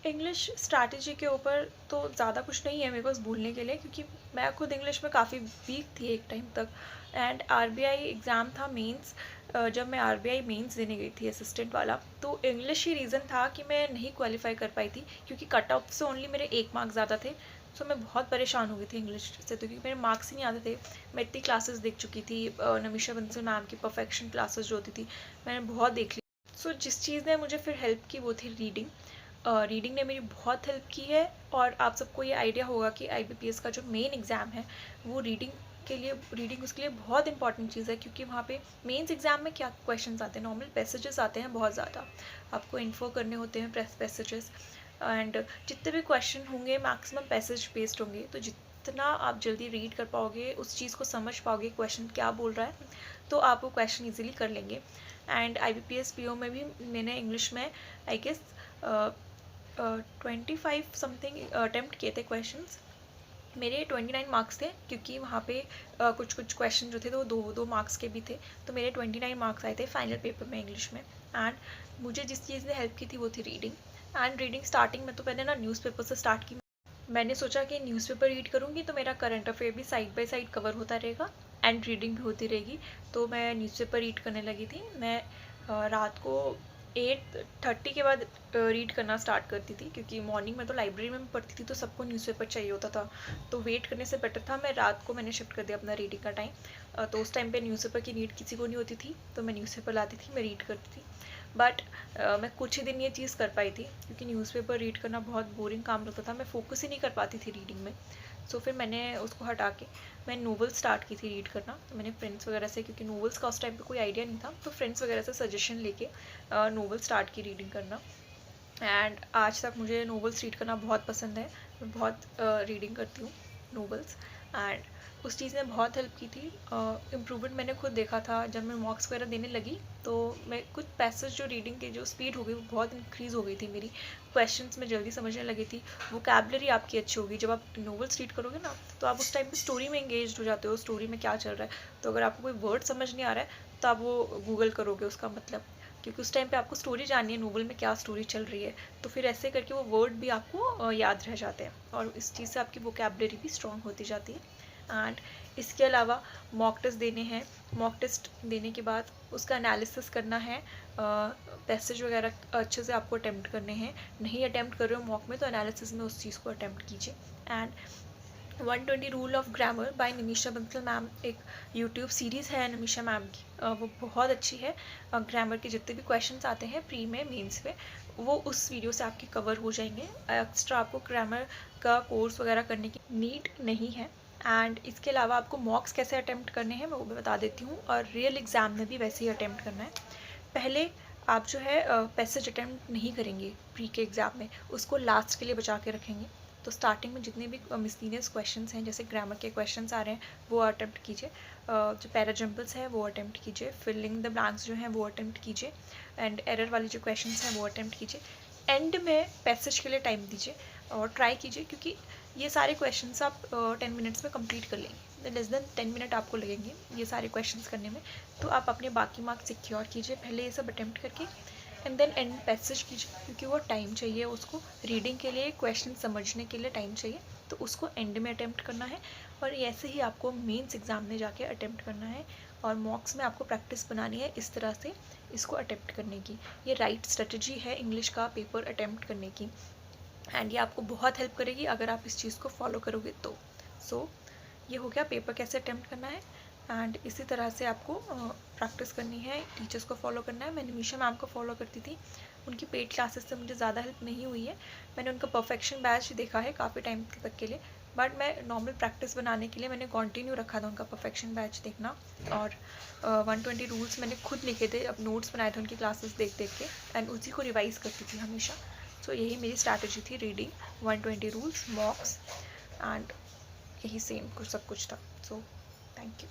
English strategy के ऊपर तो ज़्यादा कुछ नहीं है मेरे पास बोलने के लिए, क्योंकि मैं खुद इंग्लिश में काफ़ी वीक थी एक टाइम तक। एंड आरबीआई एग्ज़ाम था मेंस, जब मैं आरबीआई मेंस देने गई थी असिस्टेंट वाला, तो इंग्लिश ही रीज़न था कि मैं नहीं क्वालिफाई कर पाई थी, क्योंकि कट ऑफ से ओनली मेरे 1 मार्क ज़्यादा थे। सो मैं बहुत परेशान हो गई थी इंग्लिश से, तो क्योंकि मेरे मार्क्स ही नहीं आते थे। मैं इतनी क्लासेस देख चुकी थी, नमीशा बंसल मैम की परफेक्शन क्लासेस जो होती थी मैंने बहुत देख ली। सो जिस चीज़ ने मुझे फिर हेल्प की वो थी रीडिंग। रीडिंग ने मेरी बहुत हेल्प की है। और आप सबको ये आइडिया होगा कि आईबीपीएस का जो मेन एग्ज़ाम है वो रीडिंग उसके लिए बहुत इंपॉर्टेंट चीज़ है, क्योंकि वहाँ पे मेंस एग्ज़ाम में क्या क्वेश्चंस आते हैं, नॉर्मल पैसेजेस आते हैं बहुत ज़्यादा, आपको इन्फो करने होते हैं पैसेजेस। एंड जितने भी क्वेश्चन होंगे मैक्सिमम पैसेज बेस्ड होंगे, तो जितना आप जल्दी रीड कर पाओगे, उस चीज़ को समझ पाओगे क्वेश्चन क्या बोल रहा है, तो आप वो क्वेश्चन ईजिली कर लेंगे। एंड आईबीपीएस पीओ में भी मैंने इंग्लिश में आई गेस 25 समथिंग अटैम्प्ट किए थे क्वेश्चंस। मेरे 29 मार्क्स थे, क्योंकि वहाँ पे कुछ कुछ क्वेश्चन जो थे तो दो दो मार्क्स के भी थे, तो मेरे 29 मार्क्स आए थे फाइनल पेपर में इंग्लिश में। एंड मुझे जिस चीज़ ने हेल्प की थी वो थी रीडिंग। एंड रीडिंग स्टार्टिंग में तो मैंने ना न्यूज़पेपर से स्टार्ट की। मैंने सोचा कि न्यूज़पेपर रीड करूँगी तो मेरा करंट अफेयर भी साइड बाय साइड कवर होता रहेगा एंड रीडिंग भी होती रहेगी। तो मैं न्यूज़पेपर रीड करने लगी थी। मैं रात को 8:30 के बाद रीड करना स्टार्ट करती थी, क्योंकि मॉर्निंग में तो लाइब्रेरी में पढ़ती थी तो सबको न्यूज़पेपर चाहिए होता था, तो वेट करने से बेटर था मैं रात को मैंने शिफ्ट कर दिया अपना रीडिंग का टाइम। तो उस टाइम पे न्यूज़पेपर की नीड किसी को नहीं होती थी, तो मैं न्यूज़पेपर लाती थी, मैं रीड करती थी। बट मैं कुछ ही दिन ये चीज़ कर पाई थी, क्योंकि न्यूज़पेपर रीड करना बहुत बोरिंग काम लगता था, मैं फोकस ही नहीं कर पाती थी रीडिंग में। सो फिर मैंने उसको हटा के मैं नोवेल स्टार्ट की थी रीड करना। तो मैंने फ्रेंड्स वगैरह से, क्योंकि नोवेल्स का उस टाइम पे कोई आइडिया नहीं था, तो फ्रेंड्स वगैरह से सजेशन लेके नोवेल स्टार्ट की रीडिंग करना। एंड आज तक मुझे नोवेल्स रीड करना बहुत पसंद है, मैं बहुत रीडिंग करती हूँ नोवेल्स। एंड उस चीज़ ने बहुत हेल्प की थी। इम्प्रूवमेंट मैंने खुद देखा था जब मैं मॉक्स वगैरह देने लगी, तो मैं कुछ पैसेज जो रीडिंग की जो स्पीड हो गई वो बहुत इंक्रीज़ हो गई थी मेरी। क्वेश्चंस में जल्दी समझने लगी थी, वोकैबुलरी आपकी अच्छी होगी। जब आप नोवेल्स रीड करोगे ना, तो आप उस टाइम पे स्टोरी में एंगेज हो जाते हो, स्टोरी में क्या चल रहा है। तो अगर आपको कोई वर्ड समझ नहीं आ रहा है तो आप वो गूगल करोगे उसका मतलब, क्योंकि उस टाइम पे आपको स्टोरी जाननी है, नोवेल में क्या स्टोरी चल रही है। तो फिर ऐसे करके वो वर्ड भी आपको याद रह जाते हैं, और इस चीज़ से आपकी वोकैबुलरी भी स्ट्रॉन्ग होती जाती है। एंड इसके अलावा मॉक टेस्ट देने हैं। मॉक टेस्ट देने के बाद उसका एनालिसिस करना है, पैसेज वगैरह अच्छे से आपको अटैम्प्ट करने हैं। नहीं अटैम्प्ट कर रहे हो मॉक में तो एनालिसिस में उस चीज़ को अटैम्प्ट कीजिए। And 120 rule of grammar by Namisha Bansal ma'am, एक यूट्यूब सीरीज़ है नमीशा मैम की, वो बहुत अच्छी है। ग्रामर के जितने भी क्वेश्चंस आते हैं प्री में मेंस में, वो उस वीडियो से आपके कवर हो जाएंगे। एक्स्ट्रा आपको ग्रामर का कोर्स वगैरह करने की नीड नहीं है। एंड इसके अलावा आपको मॉक्स कैसे अटैम्प्ट करने हैं मैं वो भी बता देती हूँ, और रियल एग्ज़ाम में भी वैसे ही अटैम्प्ट करना है। पहले आप जो है पैसेज अटैम्प्ट नहीं करेंगे प्री के एग्ज़ाम में, उसको लास्ट के लिए बचा के रखेंगे। तो स्टार्टिंग में जितने भी मिसलिनियस क्वेश्चंस हैं, जैसे ग्रामर के क्वेश्चंस आ रहे हैं वो अटैम्प्ट कीजिए, जो पैराजम्पल्स हैं वो अटैम्प्ट कीजिए, फिलिंग द ब्लैंक्स जो हैं वो अटैम्प्ट कीजिए, एंड एरर वाली जो क्वेश्चंस हैं वो अटैम्प्ट कीजिए। एंड में पैसेज के लिए टाइम दीजिए और ट्राई कीजिए, क्योंकि ये सारे क्वेश्चंस आप 10 मिनट्स में कंप्लीट कर लेंगे। लेस देन 10 मिनट आपको लगेंगे ये सारे क्वेश्चंस करने में। तो आप अपने बाकी मार्क्स सिक्योर कीजिए पहले ये सब अटैम्प्ट करके, एंड देन एंड पैसेज कीजिए, क्योंकि वो टाइम चाहिए उसको रीडिंग के लिए, क्वेश्चन समझने के लिए टाइम चाहिए, तो उसको एंड में अटैम्प्ट करना है। और ऐसे ही आपको मेंस एग्ज़ाम में जाके अटैम्प्ट करना है, और मॉक्स में आपको प्रैक्टिस बनानी है इस तरह से इसको अटैम्प्ट करने की। ये राइट स्ट्रेटजी है इंग्लिश का पेपर अटैम्प्ट करने की, एंड ये आपको बहुत हेल्प करेगी अगर आप इस चीज़ को फॉलो करोगे तो। सो ये हो गया पेपर कैसे अटैम्प्ट करना है। एंड इसी तरह से आपको प्रैक्टिस करनी है, टीचर्स को फॉलो करना है। मैं निमिषा मैम को फॉलो करती थी, उनकी पेड क्लासेस से मुझे ज़्यादा हेल्प नहीं हुई है। मैंने उनका परफेक्शन बैच देखा है काफ़ी टाइम तक के लिए, बट मैं नॉर्मल प्रैक्टिस बनाने के लिए मैंने कंटिन्यू रखा था उनका परफेक्शन बैच देखना। और 120 रूल्स मैंने खुद लिखे थे, अब नोट्स बनाए थे उनकी क्लासेस देख देख के, एंड उसी को रिवाइज़ करती थी हमेशा। सो यही मेरी स्ट्रैटेजी थी, रीडिंग, 120 रूल्स, मॉक्स, एंड यही सेम कुछ सब कुछ था। So thank you.